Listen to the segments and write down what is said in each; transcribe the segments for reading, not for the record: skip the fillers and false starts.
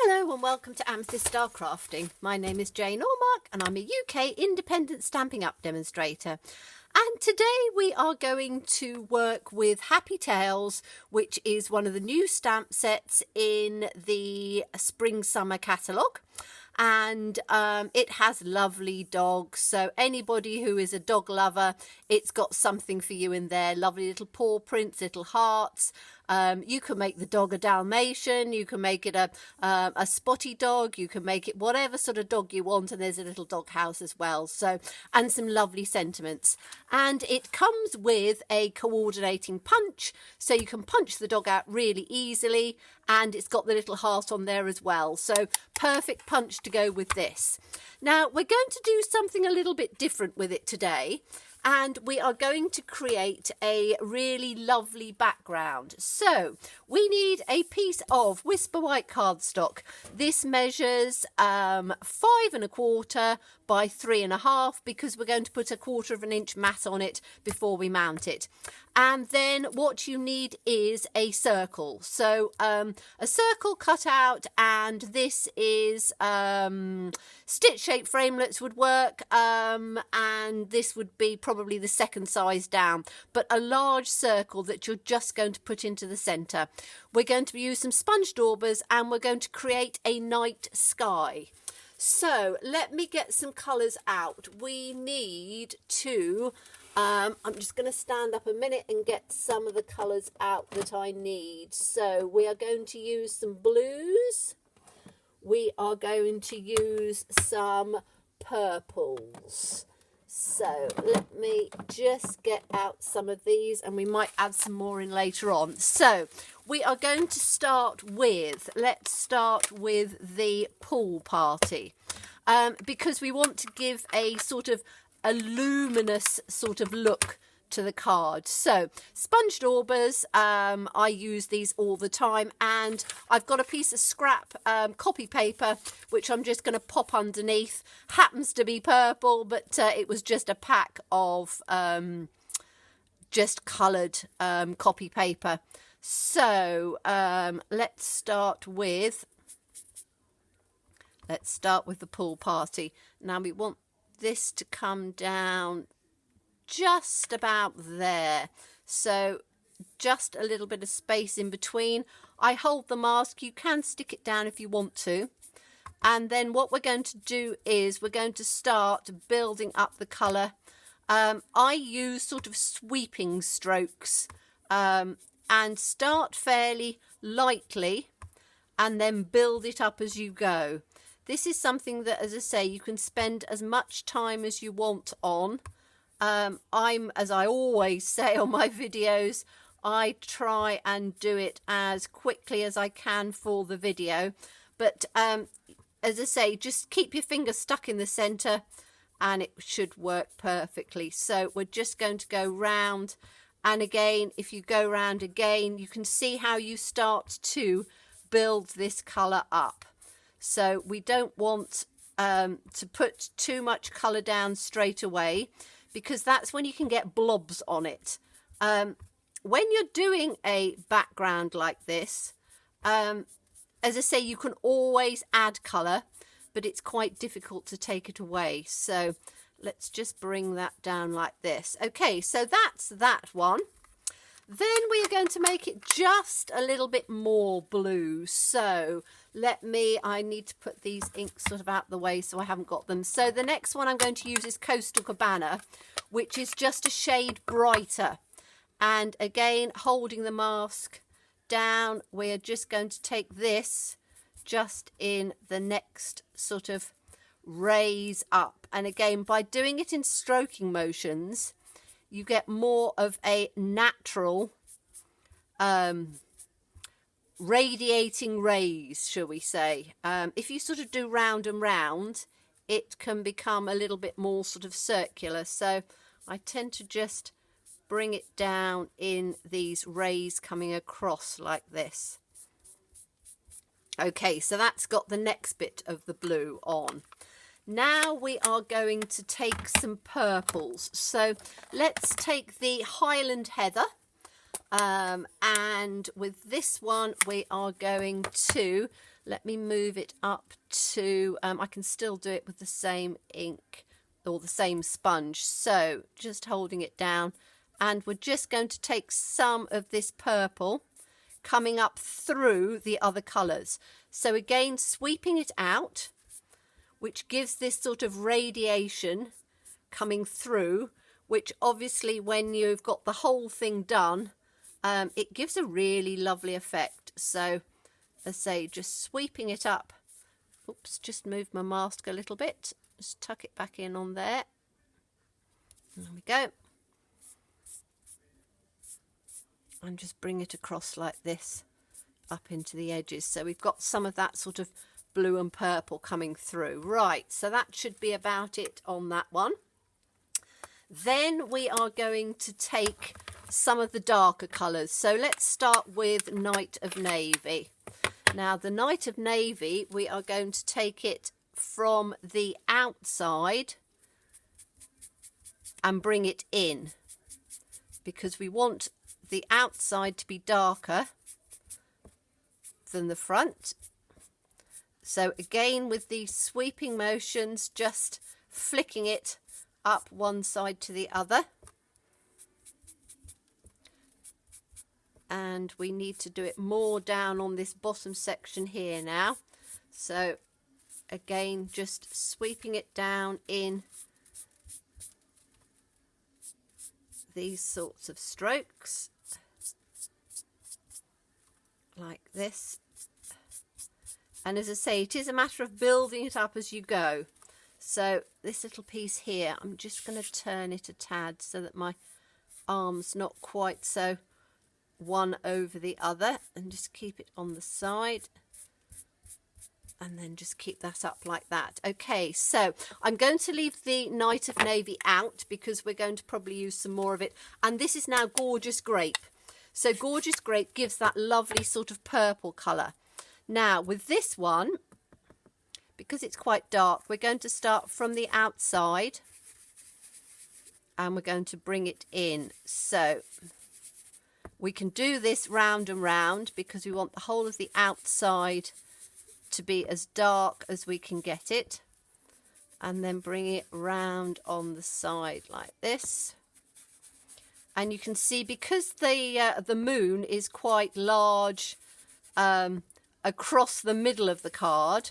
Hello and welcome to Amethyst Star Crafting. My name is Jane Ormark and I'm a UK independent Stampin' Up demonstrator. And today we are going to work with Happy Tails, which is one of the new stamp sets in the Spring Summer catalogue. And it has lovely dogs, so anybody who is a dog lover, it's got something for you in there. Lovely little paw prints, little hearts. You can make the dog a Dalmatian, you can make it a spotty dog, you can make it whatever sort of dog you want, and there's a little dog house as well. So, and some lovely sentiments. And it comes with a coordinating punch, so you can punch the dog out really easily, and it's got the little heart on there as well. So perfect punch to go with this. Now we're going to do something a little bit different with it today. And we are going to create a really lovely background. So we need a piece of Whisper White cardstock. This measures 5 1/4 by 3 1/2 because we're going to put 1/4 inch mat on it before we mount it. And then what you need is a circle. So a circle cut out, and this is stitch shaped framelits would work, and this would be probably the second size down, but a large circle that you're just going to put into the center. We're going to use some sponge daubers and we're going to create a night sky. So let me get some colors out. We need to I'm just going to stand up a minute and get some of the colours out that I need. So we are going to use some blues. We are going to use some purples. So let me just get out some of these, and we might add some more in later on. So we are going to start with, let's start with the pool party, because we want to give a sort of a luminous sort of look to the card. So sponge daubers, I use these all the time, and I've got a piece of scrap copy paper which I'm just going to pop underneath. Happens to be purple, but it was just a pack of just coloured copy paper. So let's start with the pool party. Now we want this to come down just about there, so just a little bit of space in between. I hold the mask, you can stick it down if you want to, and then what we're going to do is we're going to start building up the colour. I use sort of sweeping strokes, and start fairly lightly and then build it up as you go. This is something that, as I say, you can spend as much time as you want on. As I always say on my videos, I try and do it as quickly as I can for the video. But as I say, just keep your finger stuck in the centre and it should work perfectly. So we're just going to go round. And again, if you go round again, you can see how you start to build this colour up. So we don't want to put too much colour down straight away, because that's when you can get blobs on it. When you're doing a background like this, as I say, you can always add colour, but it's quite difficult to take it away. So let's just bring that down like this. Okay, so that's that one. Then we are going to make it just a little bit more blue. So I need to put these inks sort of out the way so I haven't got them. So the next one I'm going to use is Coastal Cabana, which is just a shade brighter. And again, holding the mask down, we're just going to take this just in the next sort of raise up. And again, by doing it in stroking motions, you get more of a natural radiating rays, shall we say. If you sort of do round and round, it can become a little bit more sort of circular. So I tend to just bring it down in these rays coming across like this. Okay, so that's got the next bit of the blue on. Now we are going to take some purples. So let's take the Highland Heather, and with this one we are going to Let me move it up to, I can still do it with the same ink or the same sponge. So just holding it down, and we're just going to take some of this purple coming up through the other colours. So again, sweeping it out, which gives this sort of radiation coming through, which obviously when you've got the whole thing done, it gives a really lovely effect. So as I say, just sweeping it up. Oops, just move my mask a little bit. Just tuck it back in on there. There we go. And just bring it across like this up into the edges. So we've got some of that sort of blue and purple coming through. Right, so that should be about it on that one. Then we are going to take some of the darker colours. So let's start with Night of Navy. Now the Night of Navy, we are going to take it from the outside and bring it in, because we want the outside to be darker than the front. So again, with these sweeping motions, just flicking it up one side to the other. And we need to do it more down on this bottom section here now. So again, just sweeping it down in these sorts of strokes, like this. And as I say, it is a matter of building it up as you go. So this little piece here, I'm just going to turn it a tad so that my arm's not quite so one over the other, and just keep it on the side, and then just keep that up like that. Okay, so I'm going to leave the Night of Navy out because we're going to probably use some more of it. And this is now Gorgeous Grape. So Gorgeous Grape gives that lovely sort of purple colour. Now with this one, because it's quite dark, we're going to start from the outside and we're going to bring it in. So we can do this round and round because we want the whole of the outside to be as dark as we can get it, and then bring it round on the side like this. And you can see, because the moon is quite large across the middle of the card,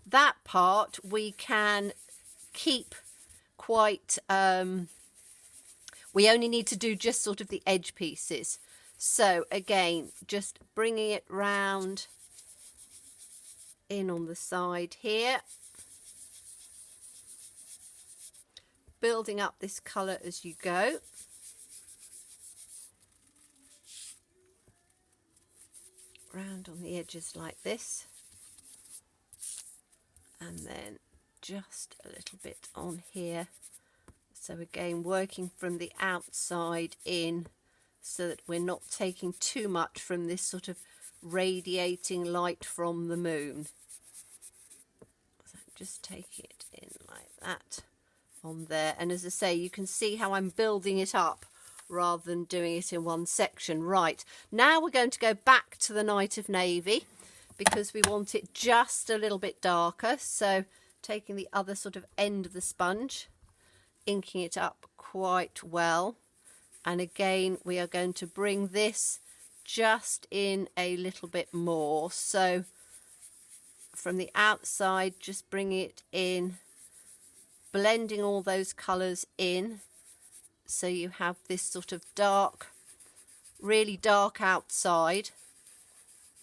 that part we can keep quite, we only need to do just sort of the edge pieces. So again, just bringing it round in on the side here, building up this colour as you go. Round on the edges like this, and then just a little bit on here. So again, working from the outside in, so that we're not taking too much from this sort of radiating light from the moon. So just taking it in like that on there. And as I say, you can see how I'm building it up rather than doing it in one section. Right, now we're going to go back to the Night of Navy because we want it just a little bit darker. So taking the other sort of end of the sponge, inking it up quite well. And again, we are going to bring this just in a little bit more. So from the outside, just bring it in, blending all those colours in. So you have this sort of dark, really dark outside,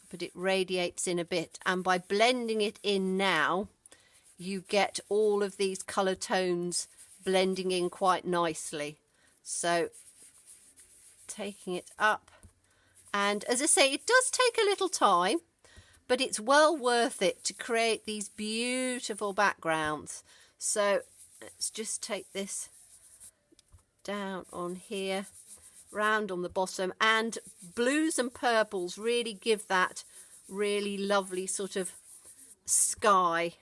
but it radiates in a bit. And by blending it in now, you get all of these colour tones blending in quite nicely. So taking it up, and as I say, it does take a little time, but it's well worth it to create these beautiful backgrounds. So let's just take this down on here, round on the bottom, and blues and purples really give that really lovely sort of sky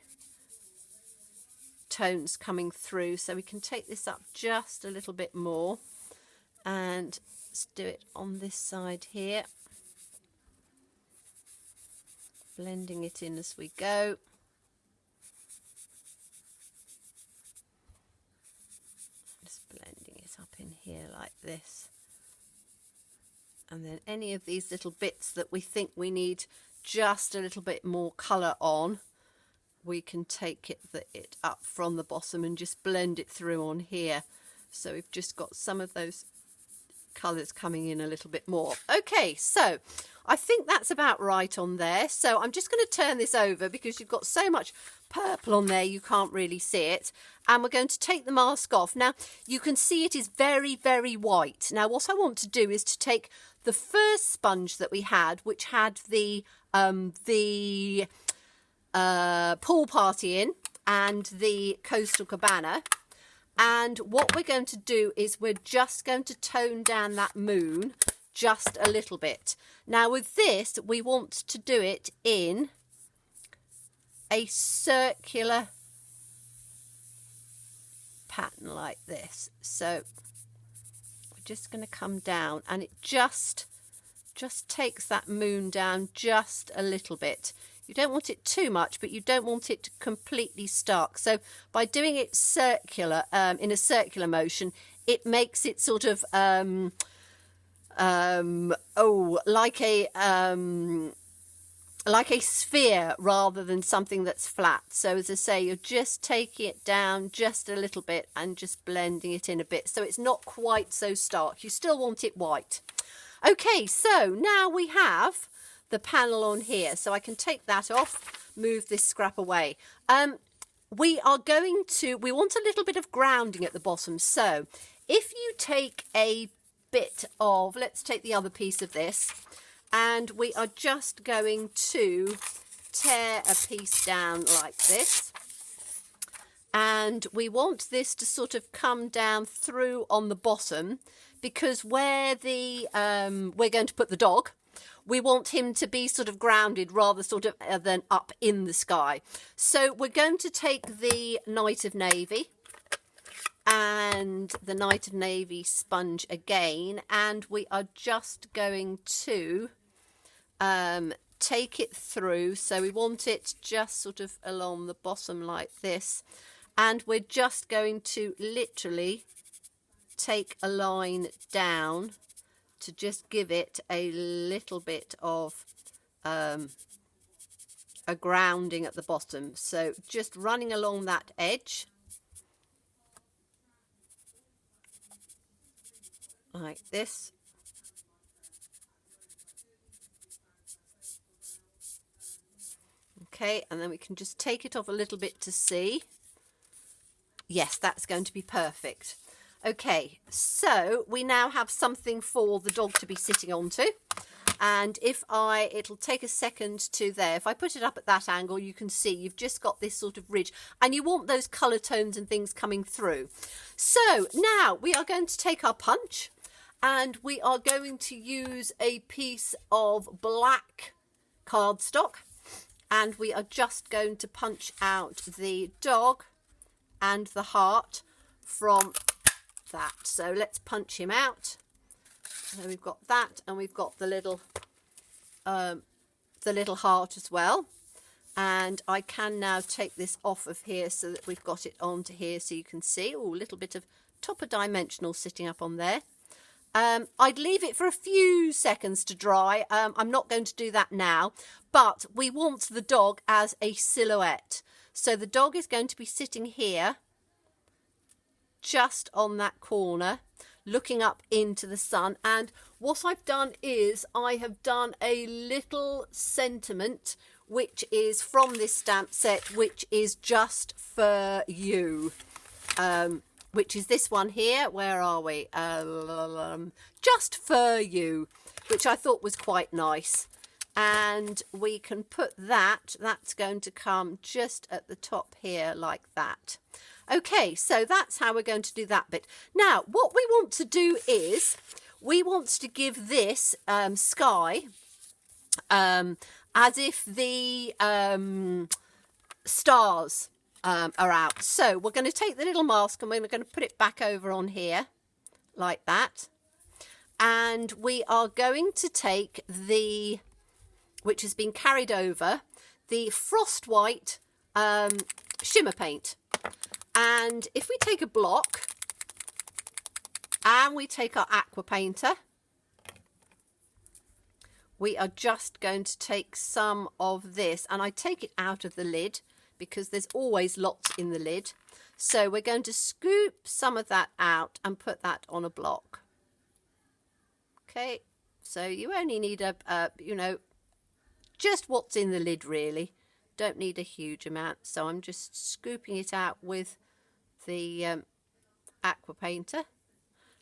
tones coming through. So we can take this up just a little bit more, and let's do it on this side here, blending it in as we go. Just blending it up in here like this. And then any of these little bits that we think we need just a little bit more colour on, we can take it up from the bottom and just blend it through on here. So we've just got some of those colours coming in a little bit more. Okay, so I think that's about right on there. So I'm just going to turn this over because you've got so much purple on there you can't really see it. And we're going to take the mask off. Now you can see it is very, very white. Now what I want to do is to take the first sponge that we had, which had the pool party in and the coastal cabana, and what we're going to do is we're just going to tone down that moon just a little bit. Now with this we want to do it in a circular pattern like this. So we're just going to come down, and it just takes that moon down just a little bit. You don't want it too much, but you don't want it to completely stuck. So by doing it circular, in a circular motion, it makes it sort of like a sphere rather than something that's flat. So as I say, you're just taking it down just a little bit and just blending it in a bit, so it's not quite so stark. You still want it white. Okay, so now we have the panel on here, so I can take that off, move this scrap away. We want a little bit of grounding at the bottom. So if you take a bit of, let's take the other piece of this, and we are just going to tear a piece down like this, and we want this to sort of come down through on the bottom, because where the we're going to put the dog, we want him to be sort of grounded rather sort of than up in the sky. So we're going to take the Night of Navy and the Night of Navy sponge again, and we are just going to take it through. So we want it just sort of along the bottom like this, and we're just going to literally take a line down to just give it a little bit of a grounding at the bottom. So just running along that edge like this. Okay, and then we can just take it off a little bit to see. Yes, that's going to be perfect. Okay, so we now have something for the dog to be sitting onto, and it'll take a second to there. If I put it up at that angle, you can see you've just got this sort of ridge, and you want those colour tones and things coming through. So now we are going to take our punch, and we are going to use a piece of black cardstock, and we are just going to punch out the dog and the heart from that. So let's punch him out. So we've got that, and we've got the little heart as well. And I can now take this off of here so that we've got it onto here, so you can see a little bit of topper dimensional sitting up on there. I'd leave it for a few seconds to dry. I'm not going to do that now, but we want the dog as a silhouette. So the dog is going to be sitting here, just on that corner, looking up into the sun. And what I've done is I have done a little sentiment, which is from this stamp set, which is just for you, which is this one here. Where are we? Just for you, which I thought was quite nice. And we can put that's going to come just at the top here like that. Okay, so that's how we're going to do that bit. Now, what we want to do is we want to give this sky as if the stars are out. So we're going to take the little mask and we're going to put it back over on here like that. And we are going to take which has been carried over, the Frost White shimmer paint. And if we take a block and we take our aqua painter, we are just going to take some of this, and I take it out of the lid because there's always lots in the lid. So we're going to scoop some of that out and put that on a block. Okay, so you only need you know, just what's in the lid really. Don't need a huge amount. So I'm just scooping it out with the aqua painter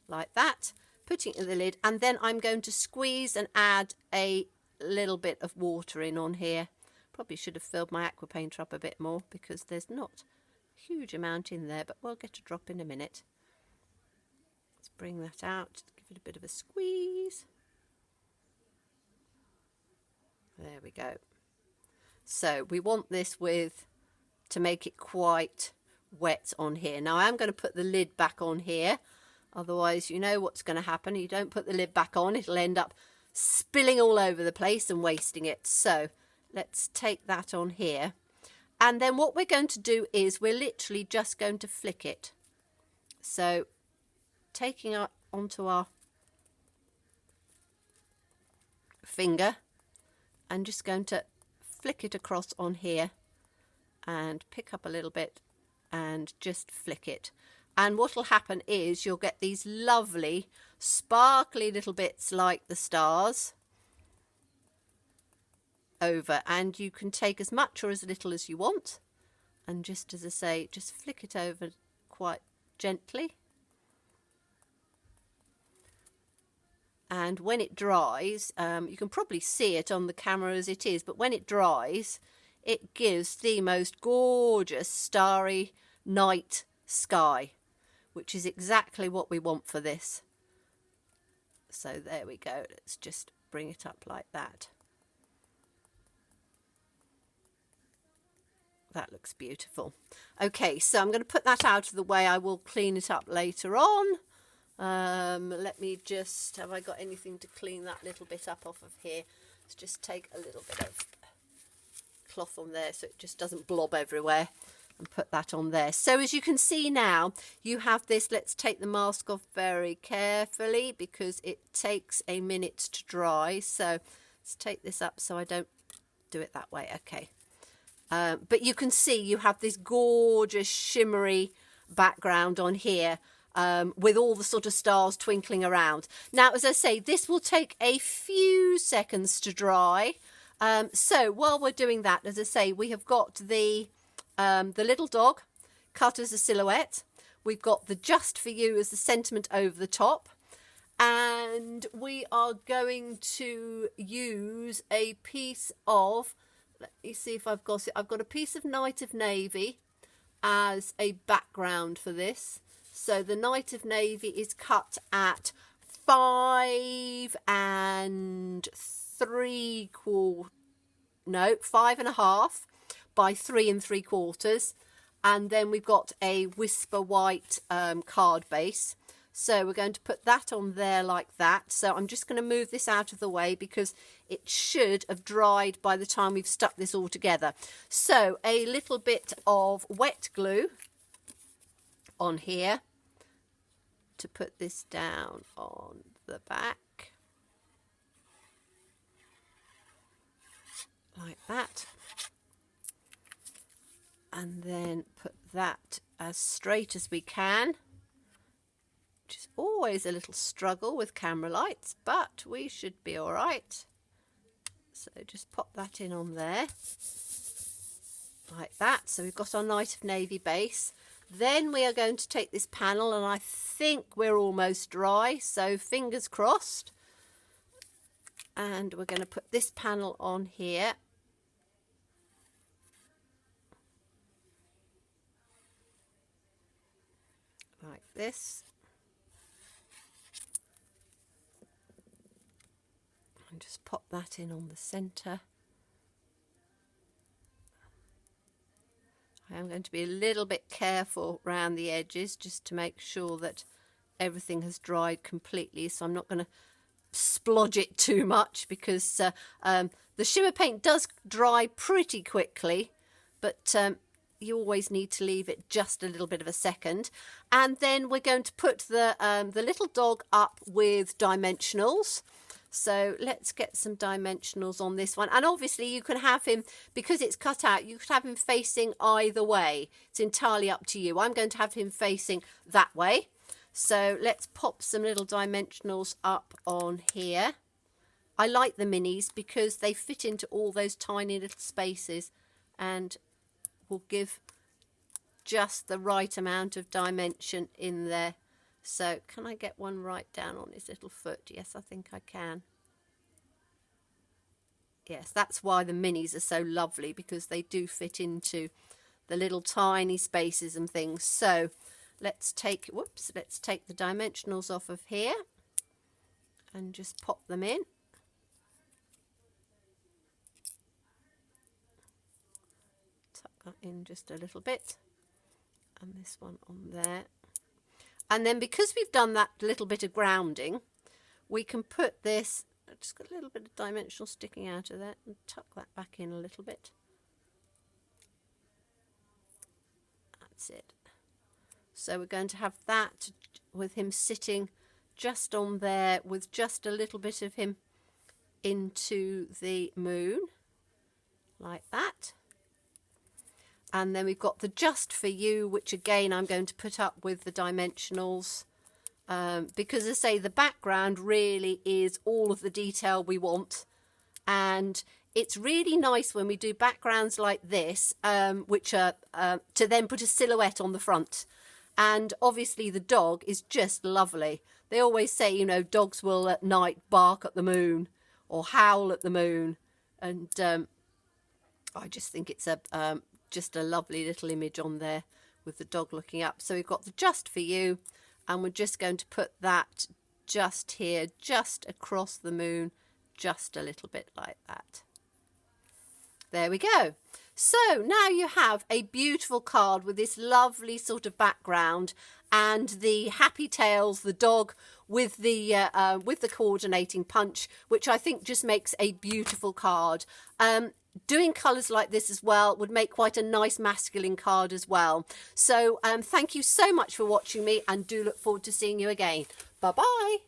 like that, putting it in the lid, and then I'm going to squeeze and add a little bit of water in on here. Probably should have filled my aqua painter up a bit more because there's not huge amount in there, but we'll get a drop in a minute. Let's bring that out, give it a bit of a squeeze. There we go. So we want this to make it quite wet on here. Now I am going to put the lid back on here, otherwise you know what's going to happen. You don't put the lid back on, it'll end up spilling all over the place and wasting it. So let's take that on here. And then what we're going to do is we're literally just going to flick it. So taking it onto our finger and just going to flick it across on here and pick up a little bit and just flick it. And what will happen is you'll get these lovely sparkly little bits like the stars over, and you can take as much or as little as you want, and just, as I say, just flick it over quite gently. And when it dries, you can probably see it on the camera as it is, but when it dries it gives the most gorgeous starry night sky, which is exactly what we want for this. So there we go, let's just bring it up like that. That looks beautiful. Okay, so I'm going to put that out of the way. I will clean it up later on. Let me just, have I got anything to clean that little bit up off of here? Let's just take a little bit of cloth on there so it just doesn't blob everywhere, and put that on there. So as you can see now, you have this. Let's take the mask off very carefully because it takes a minute to dry. So let's take this up so I don't do it that way. Okay. But you can see you have this gorgeous shimmery background on here with all the sort of stars twinkling around. Now, as I say, this will take a few seconds to dry. So while we're doing that, as I say, we have got the little dog cut as a silhouette. We've got the Just For You as the sentiment over the top. And we are going to use a piece of, let me see if I've got it. I've got a piece of Night of Navy as a background for this. So the Night of Navy is cut at 5 5.5 by 3 3/4. And then we've got a Whisper White card base. So we're going to put that on there like that. So I'm just going to move this out of the way because it should have dried by the time we've stuck this all together. So a little bit of wet glue on here to put this down on the back. Like that. And then put that as straight as we can. Which is always a little struggle with camera lights, but we should be all right. So just pop that in on there like that. So we've got our Night of Navy base. Then we are going to take this panel, and I think we're almost dry, so fingers crossed. And we're going to put this panel on here. Like this. And just pop that in on the centre. I am going to be a little bit careful around the edges just to make sure that everything has dried completely, so I'm not going to splodge it too much because The shimmer paint does dry pretty quickly, but you always need to leave it just a little bit of a second. And then we're going to put the little dog up with dimensionals. So let's get some dimensionals on this one. And obviously you can have him, because it's cut out, you could have him facing either way. It's entirely up to you. I'm going to have him facing that way. So let's pop some little dimensionals up on here. I like the minis because they fit into all those tiny little spaces and will give just the right amount of dimension in there. So can I get one right down on his little foot? Yes, I think I can. Yes, that's why the minis are so lovely, because they do fit into the little tiny spaces and things. So let's take the dimensionals off of here and just pop them in. Tuck that in just a little bit, and this one on there. And then because we've done that little bit of grounding, we can put this, I've just got a little bit of dimensional sticking out of that, and tuck that back in a little bit. That's it. So we're going to have that with him sitting just on there with just a little bit of him into the moon, like that. And then we've got the Just For You, which again I'm going to put up with the dimensionals, because as I say, the background really is all of the detail we want. And it's really nice when we do backgrounds like this, which are to then put a silhouette on the front. And obviously the dog is just lovely. They always say, you know, dogs will at night bark at the moon or howl at the moon. And I just think it's just a lovely little image on there with the dog looking up. So we've got the Just For You, and we're just going to put that just here, just across the moon, just a little bit like that. There we go. So now you have a beautiful card with this lovely sort of background and the Happy Tails, the dog, with the coordinating punch, which I think just makes a beautiful card. Doing colours like this as well would make quite a nice masculine card as well. So thank you so much for watching me, and do look forward to seeing you again. Bye bye.